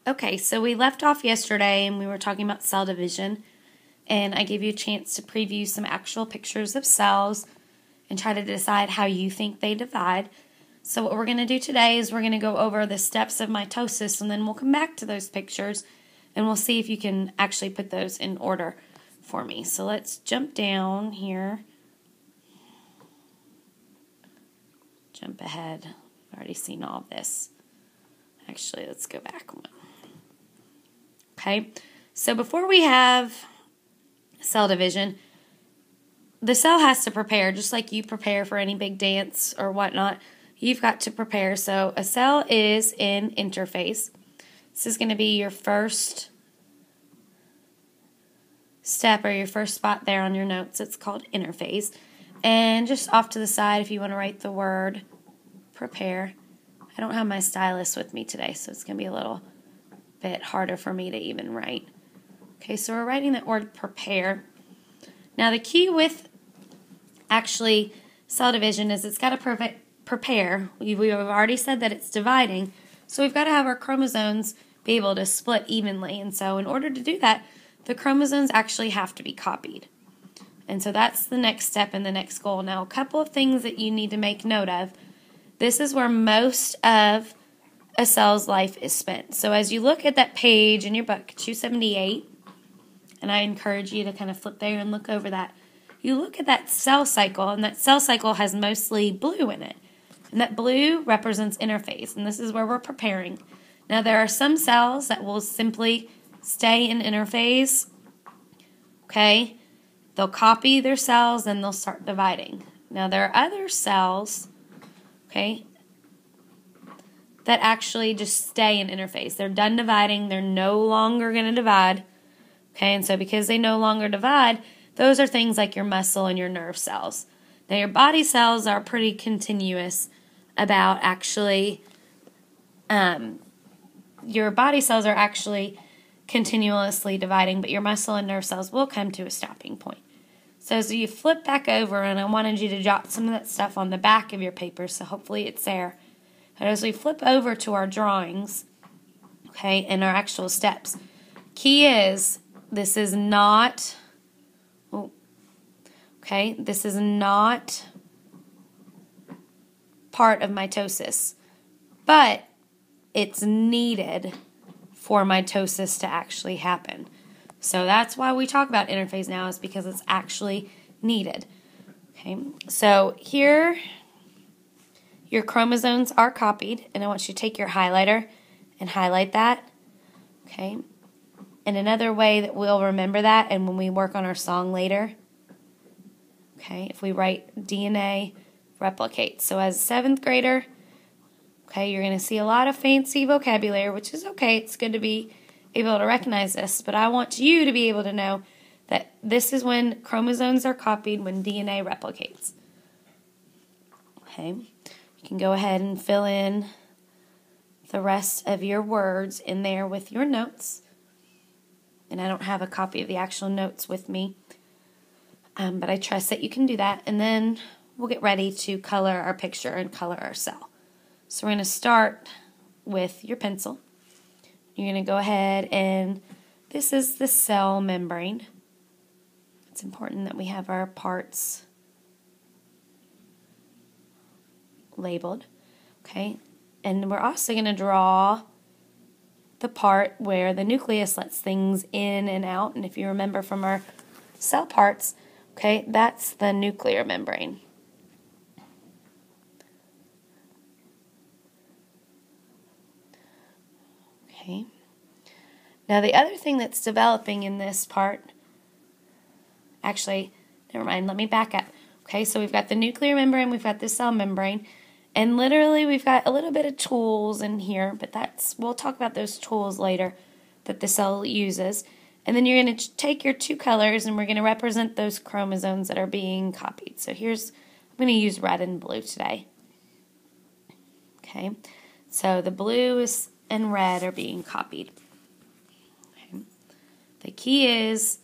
Okay, so we left off yesterday and we were talking about cell division, and I gave you a chance to preview some actual pictures of cells and try to decide how you think they divide. So what we're going to do today is we're going to go over the steps of mitosis, and then we'll come back to those pictures and we'll see if you can actually put those in order for me. So let's jump down here. Jump ahead. I've already seen all of this. Actually, let's go back one. Okay, so before we have cell division, the cell has to prepare, just like you prepare for any big dance or whatnot. You've got to prepare. So a cell is in interphase. This is going to be your first step or your first spot there on your notes. It's called interphase. And just off to the side, if you want to write the word prepare. I don't have my stylus with me today, so it's going to be a little bit harder for me to even write. Okay, so we're writing that word prepare. Now the key with actually cell division is it's got to prepare. We've already said that it's dividing, so we've got to have our chromosomes be able to split evenly. And so in order to do that, the chromosomes actually have to be copied. And so that's the next step and the next goal. Now a couple of things that you need to make note of. This is where most of a cell's life is spent. So as you look at that page in your book, 278, and I encourage you to kind of flip there and look over that, you look at that cell cycle, and that cell cycle has mostly blue in it. And that blue represents interphase, and this is where we're preparing. Now there are some cells that will simply stay in interphase. Okay? They'll copy their cells and they'll start dividing. Now there are other cells, okay, that actually just stay in interphase. They're done dividing. They're no longer going to divide. Okay, and so because they no longer divide, those are things like your muscle and your nerve cells. Now your body cells are pretty continuous about actually, your body cells are actually continuously dividing, but your muscle and nerve cells will come to a stopping point. So as you flip back over, and I wanted you to jot some of that stuff on the back of your paper, so hopefully it's there. And as we flip over to our drawings, okay, and our actual steps, key is this is not, this is not part of mitosis, but it's needed for mitosis to actually happen. So that's why we talk about interphase now, is because it's actually needed. Okay, so here your chromosomes are copied, and I want you to take your highlighter and highlight that. Okay, and another way that we'll remember that, and when we work on our song later, okay, if we write DNA replicate. So as a 7th grader, okay, you're going to see a lot of fancy vocabulary, which is okay. It's good to be able to recognize this, but I want you to be able to know that this is when chromosomes are copied, when DNA replicates. Okay, you can go ahead and fill in the rest of your words in there with your notes. And I don't have a copy of the actual notes with me, but I trust that you can do that. And then we'll get ready to color our picture and color our cell. So we're going to start with your pencil. You're going to go ahead, and this is the cell membrane. It's important that we have our parts labeled. Okay, and we're also going to draw the part where the nucleus lets things in and out. And if you remember from our cell parts, okay, that's the nuclear membrane. Okay. Now the other thing that's developing in this part, actually, never mind, let me back up. Okay, so we've got the nuclear membrane, we've got the cell membrane, and literally we've got a little bit of tools in here, but we'll talk about those tools later that the cell uses. And then you're going to take your two colors, and we're going to represent those chromosomes that are being copied. So I'm going to use red and blue today. Okay, so the blue and red are being copied. Okay. The key is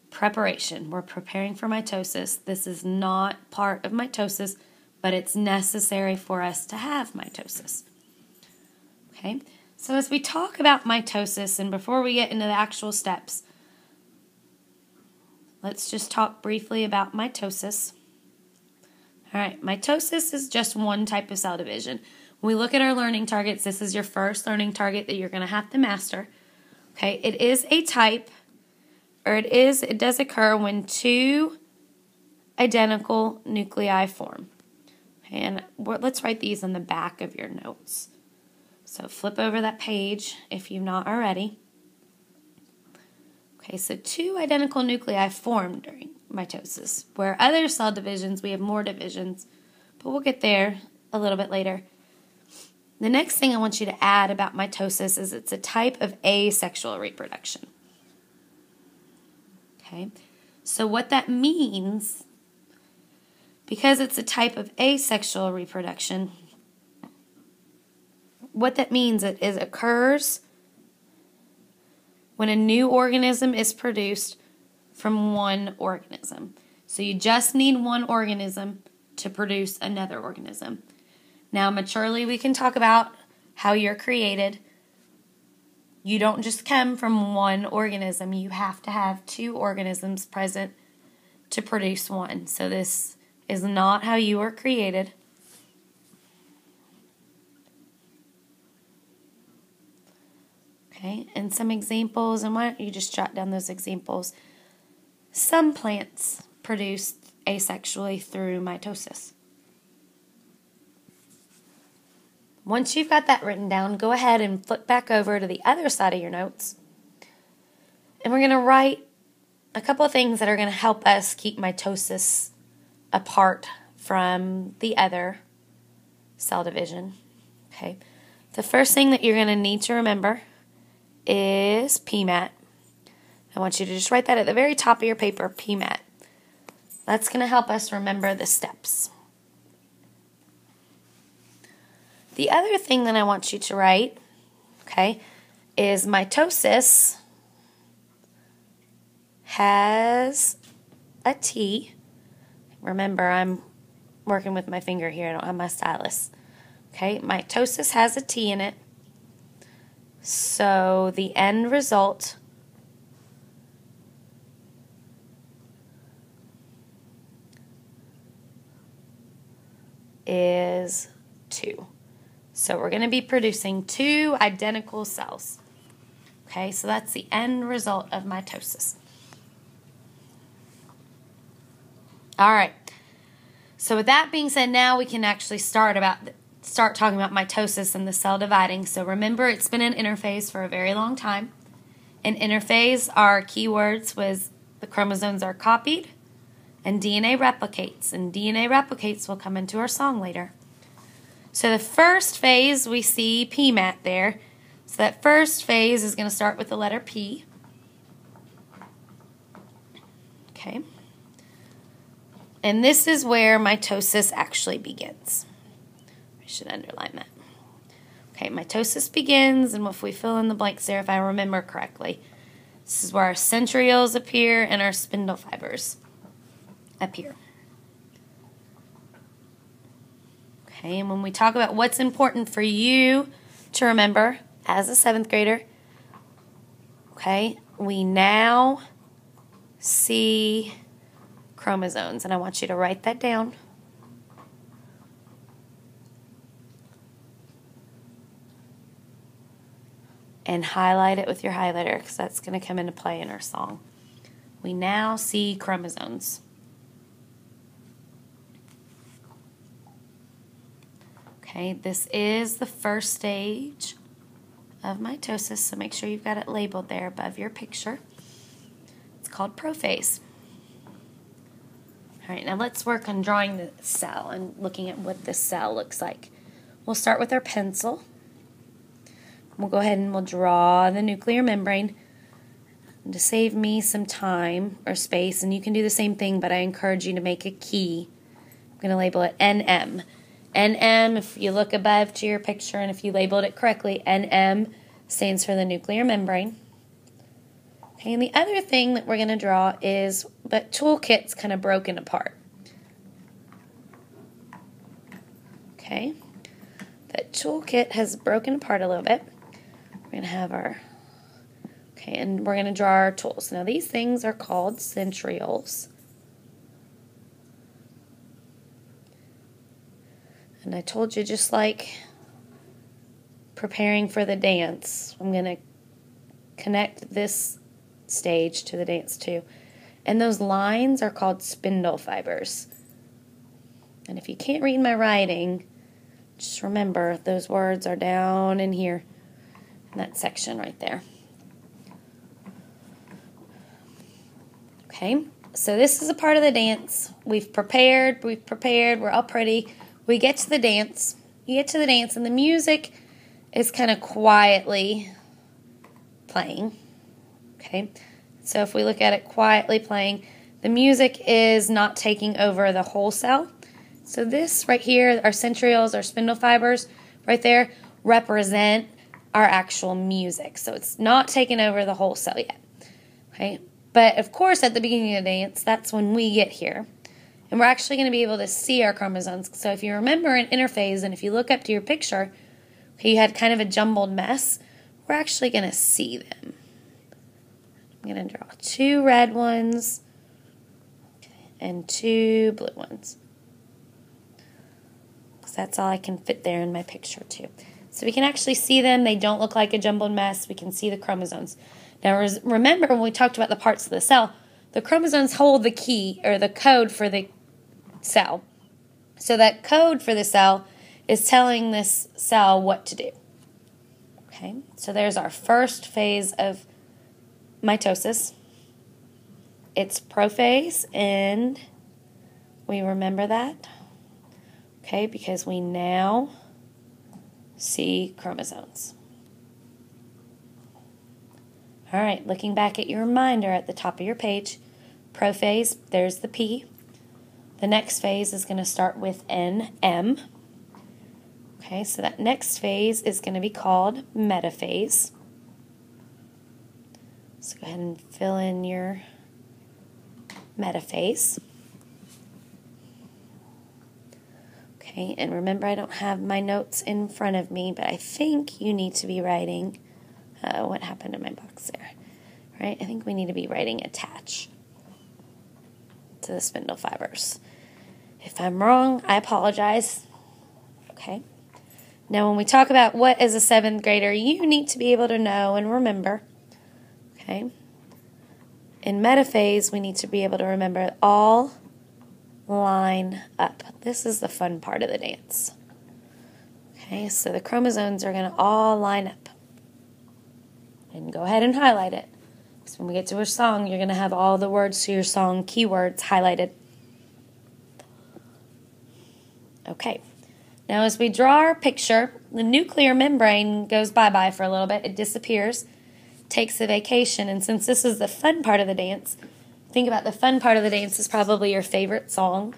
preparation. We're preparing for mitosis. This is not part of mitosis, but it's necessary for us to have mitosis. Okay, So as we talk about mitosis, and before we get into the actual steps, let's just talk briefly about mitosis. All right, mitosis is just one type of cell division. When we look at our learning targets, this is your first learning target that you're going to have to master. Okay, it is a type, or it does occur when two identical nuclei form. Okay, and let's write these on the back of your notes. So flip over that page if you've not already. Okay, so two identical nuclei form during mitosis. Where other cell divisions, we have more divisions, but we'll get there a little bit later. The next thing I want you to add about mitosis is it's a type of asexual reproduction. Okay, so what that means, because it's a type of asexual reproduction, what that means is it occurs when a new organism is produced from one organism. So you just need one organism to produce another organism. Now, maturely, we can talk about how you're created. You don't just come from one organism. You have to have two organisms present to produce one. So this is not how you were created. Okay, and some examples, and why don't you just jot down those examples. Some plants produce asexually through mitosis. Once you've got that written down, go ahead and flip back over to the other side of your notes. And we're going to write a couple of things that are going to help us keep mitosis apart from the other cell division. Okay, the first thing that you're going to need to remember is PMAT. I want you to just write that at the very top of your paper, PMAT. That's going to help us remember the steps. The other thing that I want you to write, okay, is mitosis has a T. Remember, I'm working with my finger here. I don't have my stylus. Okay, mitosis has a T in it. So the end result is 2. So we're going to be producing 2 identical cells. Okay, so that's the end result of mitosis. All right. So with that being said, now we can actually start talking about mitosis and the cell dividing. So remember, it's been an interphase for a very long time. In interphase, our keywords was the chromosomes are copied and DNA replicates. And DNA replicates will come into our song later. So the first phase, we see PMAT there. So that first phase is going to start with the letter P. Okay. And this is where mitosis actually begins. I should underline that. Okay, mitosis begins, and if we fill in the blanks there, if I remember correctly, this is where our centrioles appear and our spindle fibers appear. Okay, and when we talk about what's important for you to remember as a 7th grader, okay, we now see chromosomes, and I want you to write that down. And highlight it with your highlighter because that's going to come into play in our song. We now see chromosomes. Okay, this is the first stage of mitosis, so make sure you've got it labeled there above your picture. It's called prophase. All right, now let's work on drawing the cell and looking at what this cell looks like. We'll start with our pencil. We'll go ahead and we'll draw the nuclear membrane. And to save me some time or space, and you can do the same thing, but I encourage you to make a key. I'm going to label it NM. NM, if you look above to your picture and if you labeled it correctly, NM stands for the nuclear membrane. Okay, and the other thing that we're going to draw is, but toolkit's kind of broken apart. Okay, that toolkit has broken apart a little bit. We're going to have our, okay, and we're going to draw our tools. Now these things are called centrioles. And I told you, just like preparing for the dance, I'm going to connect this stage to the dance too. And those lines are called spindle fibers. And if you can't read my writing, just remember those words are down in here, in that section right there. Okay, so this is a part of the dance. We've prepared, we're all pretty. We get to the dance. You get to the dance, and the music is kind of quietly playing. Okay, so if we look at it quietly playing, the music is not taking over the whole cell. So this right here, our centrioles, our spindle fibers right there, represent our actual music. So it's not taking over the whole cell yet. Okay, but of course at the beginning of the dance, that's when we get here. And we're actually going to be able to see our chromosomes. So if you remember in interphase, and if you look up to your picture, okay, you had kind of a jumbled mess. We're actually going to see them. I'm going to draw 2 red ones and 2 blue ones. Because that's all I can fit there in my picture too. So we can actually see them. They don't look like a jumbled mess. We can see the chromosomes. Now remember when we talked about the parts of the cell, the chromosomes hold the key or the code for the cell. So that code for the cell is telling this cell what to do. Okay, so there's our first phase of mitosis. It's prophase, and we remember that. Okay, because we now see chromosomes. All right, looking back at your reminder at the top of your page, prophase, there's the P. The next phase is going to start with NM. Okay, so that next phase is going to be called metaphase. So go ahead and fill in your metaphase. Okay, and remember I don't have my notes in front of me, but I think you need to be writing, what happened in my box there, right? I think we need to be writing attach to the spindle fibers. If I'm wrong, I apologize. Okay. Now when we talk about what as a 7th grader you need to be able to know and remember, okay, in metaphase we need to be able to remember all line up. This is the fun part of the dance. Okay, so the chromosomes are going to all line up. And go ahead and highlight it. So when we get to a song, you're going to have all the words to your song, keywords, highlighted. Okay. Now as we draw our picture, the nuclear membrane goes bye-bye for a little bit. It disappears, takes a vacation, and since this is the fun part of the dance, think about the fun part of the dance is probably your favorite song.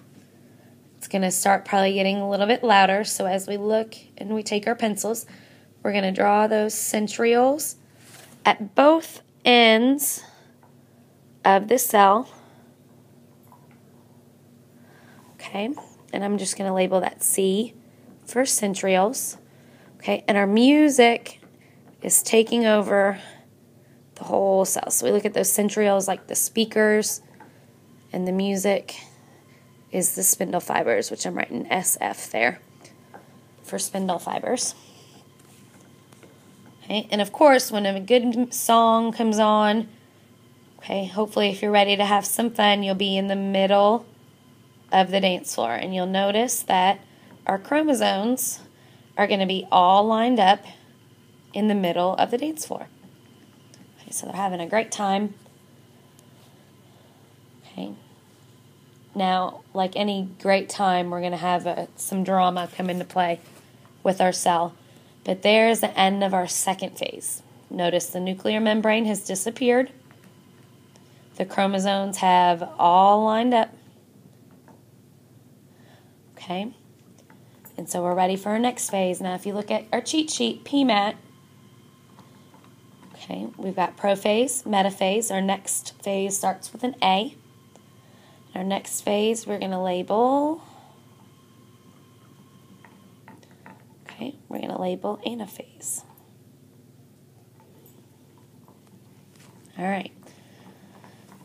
It's going to start probably getting a little bit louder, so as we look and we take our pencils, we're going to draw those centrioles at both ends of the cell. Okay, and I'm just going to label that C for centrioles. Okay, and our music is taking over the whole cell. So we look at those centrioles like the speakers, and the music is the spindle fibers, which I'm writing SF there for spindle fibers. Okay, and of course, when a good song comes on, okay, hopefully if you're ready to have some fun, you'll be in the middle of the dance floor, and you'll notice that our chromosomes are going to be all lined up in the middle of the dance floor. Okay, so they're having a great time. Okay. Now, like any great time, we're going to have some drama come into play with our cell. But there's the end of our second phase. Notice the nuclear membrane has disappeared. The chromosomes have all lined up. Okay. And so we're ready for our next phase. Now, if you look at our cheat sheet, PMAT, okay, we've got prophase, metaphase. Our next phase starts with an A. Our next phase we're going to label, okay, we're going to label anaphase. All right.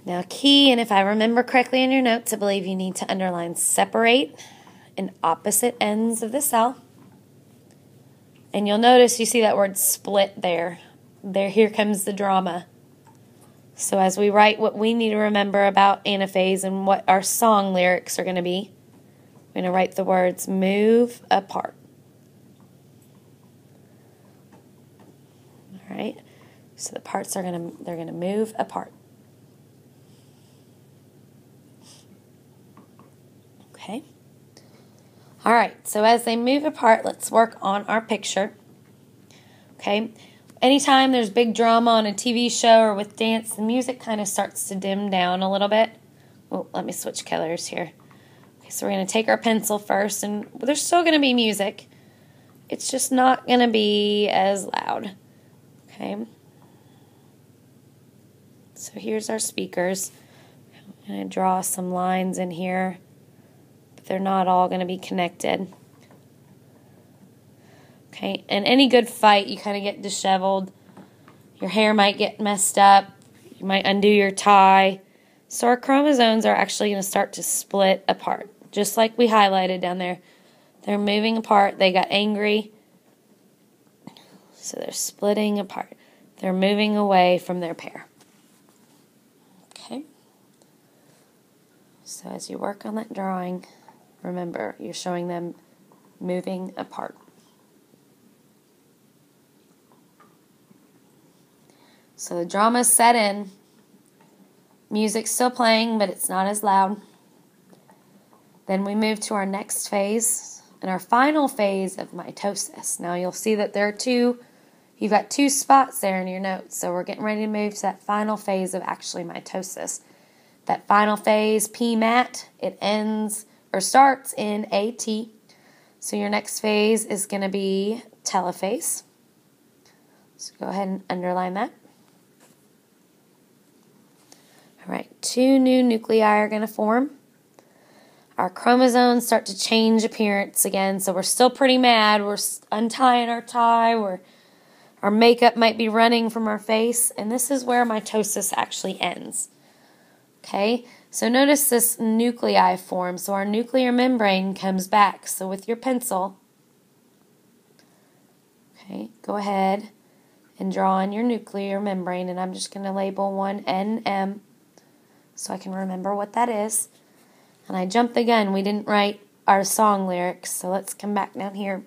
Now key, and if I remember correctly in your notes, I believe you need to underline separate in opposite ends of the cell. And you'll notice you see that word split there. Here comes the drama. So as we write what we need to remember about anaphase and what our song lyrics are going to be, we're going to write the words move apart. All right. So the parts they're going to move apart. Okay. All right. So as they move apart, let's work on our picture. Okay. Anytime there's big drama on a TV show or with dance, the music kind of starts to dim down a little bit. Oh, let me switch colors here. Okay, so we're going to take our pencil first, and there's still going to be music. It's just not going to be as loud. Okay. So here's our speakers. I'm going to draw some lines in here, but they're not all going to be connected. Okay, in any good fight, you kind of get disheveled. Your hair might get messed up. You might undo your tie. So our chromosomes are actually going to start to split apart, just like we highlighted down there. They're moving apart. They got angry. So they're splitting apart. They're moving away from their pair. Okay. So as you work on that drawing, remember, you're showing them moving apart. So the drama's set in. Music's still playing, but it's not as loud. Then we move to our next phase, and our final phase of mitosis. Now you'll see that you've got two spots there in your notes. So we're getting ready to move to that final phase of actually mitosis. That final phase, PMAT, it ends or starts in AT. So your next phase is going to be telophase. So go ahead and underline that. All right, 2 new nuclei are going to form. Our chromosomes start to change appearance again, so we're still pretty mad. We're untying our tie. Our makeup might be running from our face, and this is where mitosis actually ends. Okay, so notice this nuclei form. So our nuclear membrane comes back. So with your pencil, okay, go ahead and draw on your nuclear membrane, and I'm just going to label one NM so I can remember what that is. And I jumped the gun. We didn't write our song lyrics, so let's come back down here.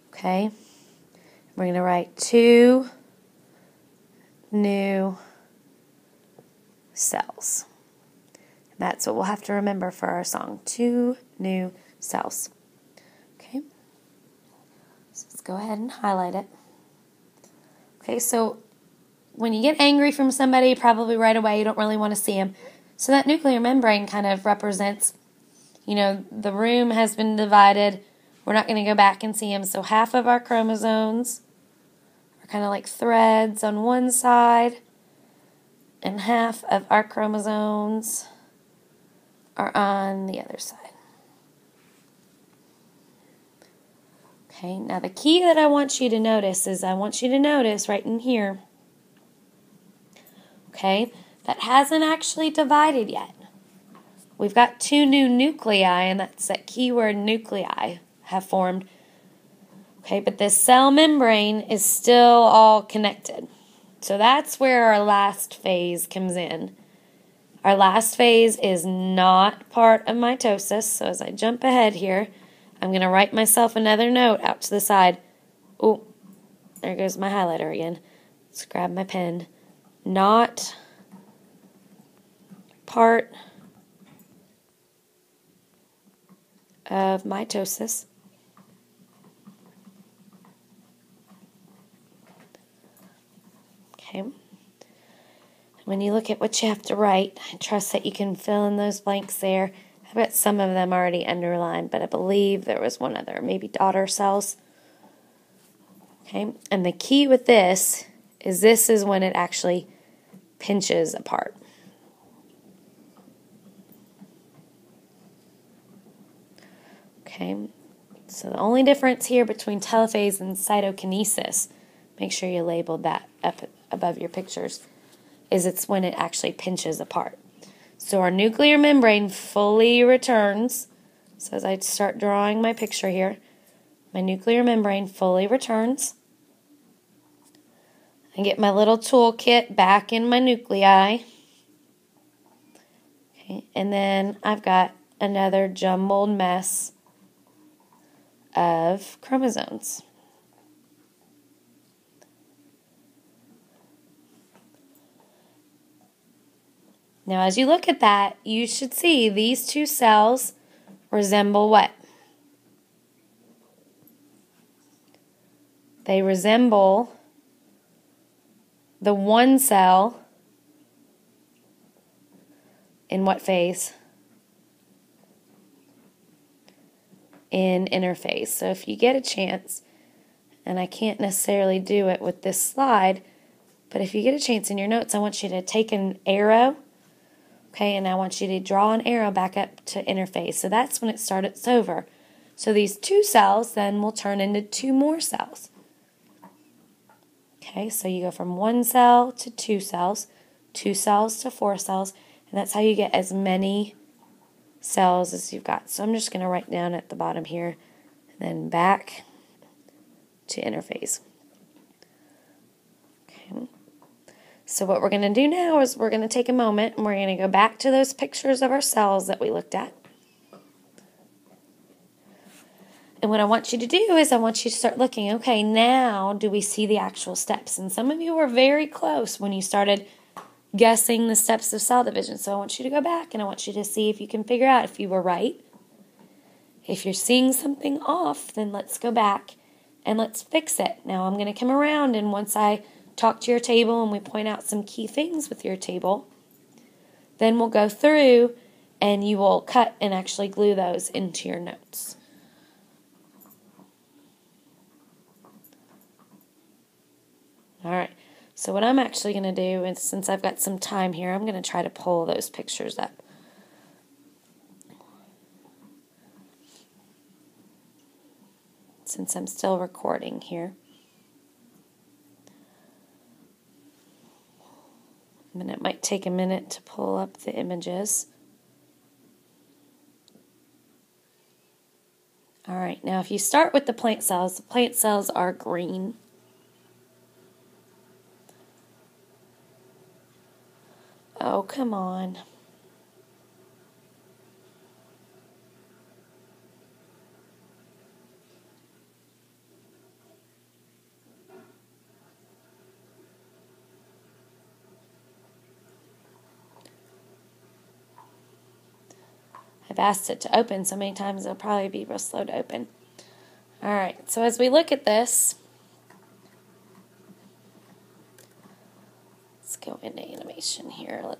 Okay, we're going to write 2 new cells. And that's what we'll have to remember for our song. 2 new cells. Okay, so let's go ahead and highlight it. Okay, so when you get angry from somebody, probably right away, you don't really want to see them. So that nuclear membrane kind of represents, the room has been divided. We're not going to go back and see them. So half of our chromosomes are kind of like threads on one side, and half of our chromosomes are on the other side. Okay, now the key that I want you to notice is right in here, okay, that hasn't actually divided yet. We've got 2 new nuclei, and that's that keyword nuclei have formed. Okay, but this cell membrane is still all connected. So that's where our last phase comes in. Our last phase is not part of mitosis. So as I jump ahead here, I'm going to write myself another note out to the side. Oh, there goes my highlighter again. Let's grab my pen. Not part of mitosis. Okay. When you look at what you have to write, I trust that you can fill in those blanks there. I've got some of them already underlined, but I believe there was one other, maybe daughter cells. Okay, and the key with this is when it actually pinches apart. Okay, so the only difference here between telophase and cytokinesis, make sure you labeled that up above your pictures. is it's when it actually pinches apart. So our nuclear membrane fully returns. So as I start drawing my picture here, my nuclear membrane fully returns. I get my little toolkit back in my nuclei. Okay, and then I've got another jumbled mess of chromosomes. Now, as you look at that, you should see these two cells resemble what? They resemble the one cell in what phase? In interphase. So if you get a chance, and I can't necessarily do it with this slide, but if you get a chance in your notes, I want you to take an arrow, okay, and I want you to draw an arrow back up to interphase. So that's when it starts over. So these two cells then will turn into two more cells. Okay, so you go from one cell to two cells to 4 cells, and that's how you get as many cells as you've got. So I'm just going to write down at the bottom here, and then back to interphase. Okay. So what we're going to do now is we're going to take a moment and we're going to go back to those pictures of our cells that we looked at. And what I want you to do is I want you to start looking, okay, now do we see the actual steps? And some of you were very close when you started guessing the steps of cell division. So I want you to go back and I want you to see if you can figure out if you were right. If you're seeing something off, then let's go back and let's fix it. Now I'm going to come around, and once I talk to your table and we point out some key things with your table, then we'll go through and you will cut and actually glue those into your notes. All right, so what I'm actually going to do is, since I've got some time here, I'm going to try to pull those pictures up. Since I'm still recording here. And it might take a minute to pull up the images. All right, now if you start with the plant cells are green. Oh, come on. I've asked it to open so many times it'll probably be real slow to open. All right, so as we look at this, let's go into animation here. All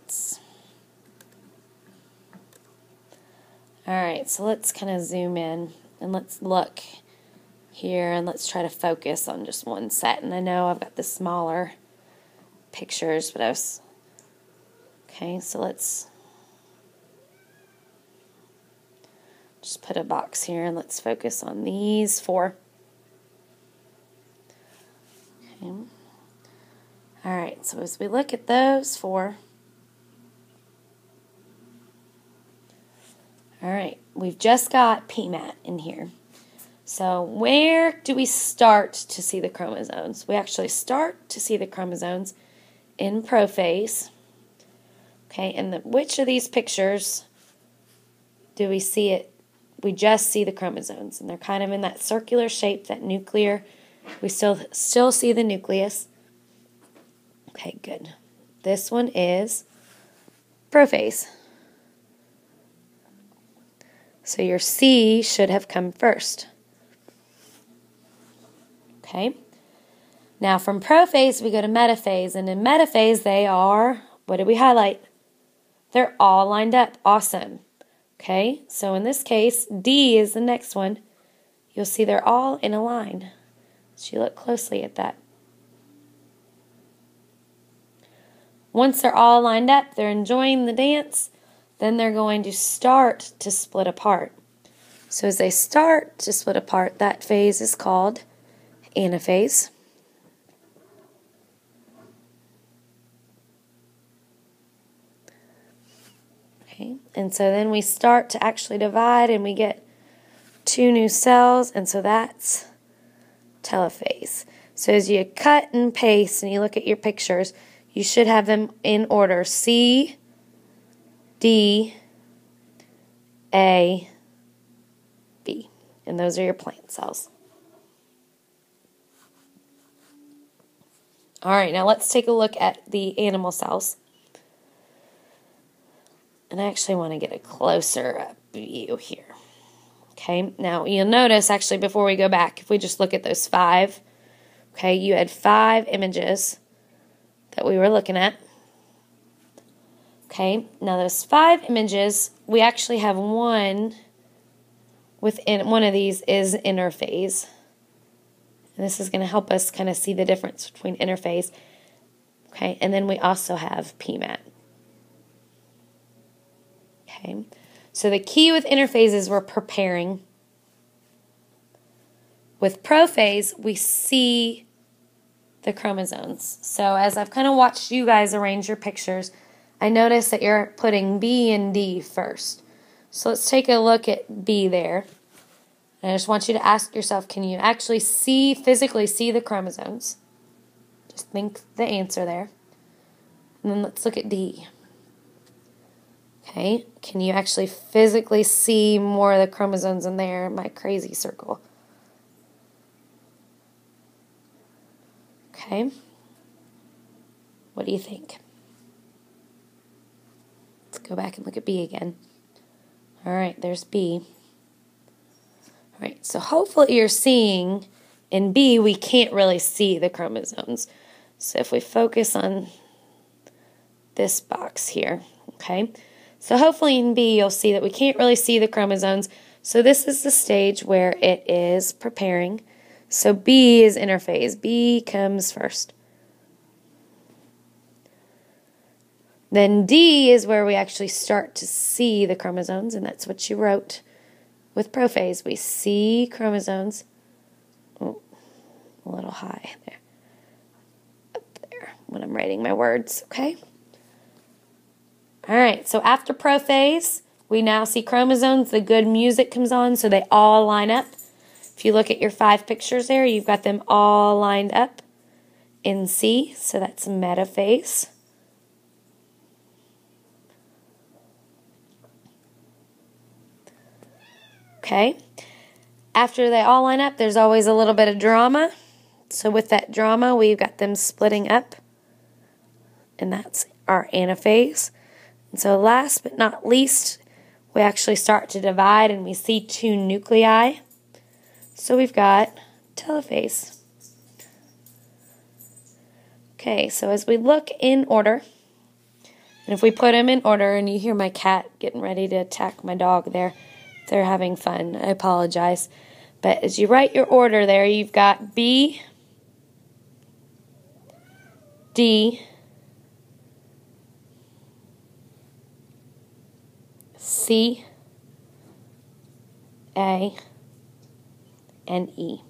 right, so let's kind of zoom in and let's look here and let's try to focus on just one set. And I know I've got the smaller pictures, but okay, so let's just put a box here and let's focus on these 4. Okay. All right, so as we look at those 4, all right, we've just got PMAT in here. So where do we start to see the chromosomes? We actually start to see the chromosomes in prophase. Okay, and which of these pictures do we see it? We just see the chromosomes, and they're kind of in that circular shape, that nuclear. We still see the nucleus. Okay, good. This one is prophase. So your C should have come first. Okay. Now from prophase we go to metaphase, and in metaphase they are, what did we highlight? They're all lined up. Awesome. Okay, so in this case, D is the next one. You'll see they're all in a line. So you look closely at that. Once they're all lined up, they're enjoying the dance, then they're going to start to split apart. So as they start to split apart, that phase is called anaphase. Okay, and so then we start to actually divide and we get 2 new cells, and so that's telophase. So as you cut and paste and you look at your pictures, you should have them in order: C, D, A, B. And those are your plant cells. All right, now let's take a look at the animal cells. And I actually want to get a closer view here. Okay, now you'll notice, actually, before we go back, if we just look at those 5, okay, you had 5 images that we were looking at. Okay, now those 5 images, we actually have one within one of these is interphase. And this is going to help us kind of see the difference between interphase. Okay, and then we also have PMAT. Okay, so the key with interphase is we're preparing. With prophase, we see the chromosomes. So as I've kind of watched you guys arrange your pictures, I notice that you're putting B and D first. So let's take a look at B there. And I just want you to ask yourself, can you actually physically see the chromosomes? Just think the answer there. And then let's look at D. Okay, can you actually physically see more of the chromosomes in there, my crazy circle? Okay, what do you think? Let's go back and look at B again. All right, there's B. All right, so hopefully you're seeing in B, we can't really see the chromosomes. So if we focus on this box here, okay? So hopefully in B, you'll see that we can't really see the chromosomes. So this is the stage where it is preparing. So B is interphase. B comes first. Then D is where we actually start to see the chromosomes, and that's what you wrote with prophase. We see chromosomes. Oh, a little high there. Up there when I'm writing my words, okay? All right, so after prophase, we now see chromosomes. The good music comes on, so they all line up. If you look at your 5 pictures there, you've got them all lined up in C, so that's metaphase. Okay, after they all line up, there's always a little bit of drama. So with that drama, we've got them splitting up, and that's our anaphase. And so last but not least, we actually start to divide and we see 2 nuclei. So we've got telophase. Okay, so as we look in order, and if we put them in order, and you hear my cat getting ready to attack my dog there, they're having fun. I apologize. But as you write your order there, you've got B, D, C, A, and E.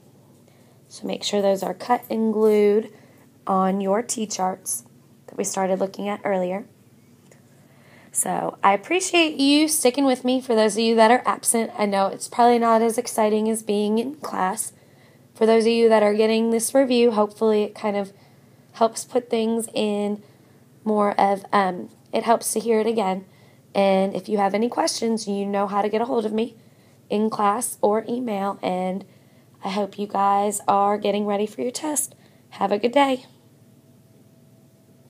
So make sure those are cut and glued on your T-charts that we started looking at earlier. So I appreciate you sticking with me. For those of you that are absent, I know it's probably not as exciting as being in class. For those of you that are getting this review, hopefully it kind of helps put things in more of, it helps to hear it again. And if you have any questions, you know how to get a hold of me in class or email. And I hope you guys are getting ready for your test. Have a good day.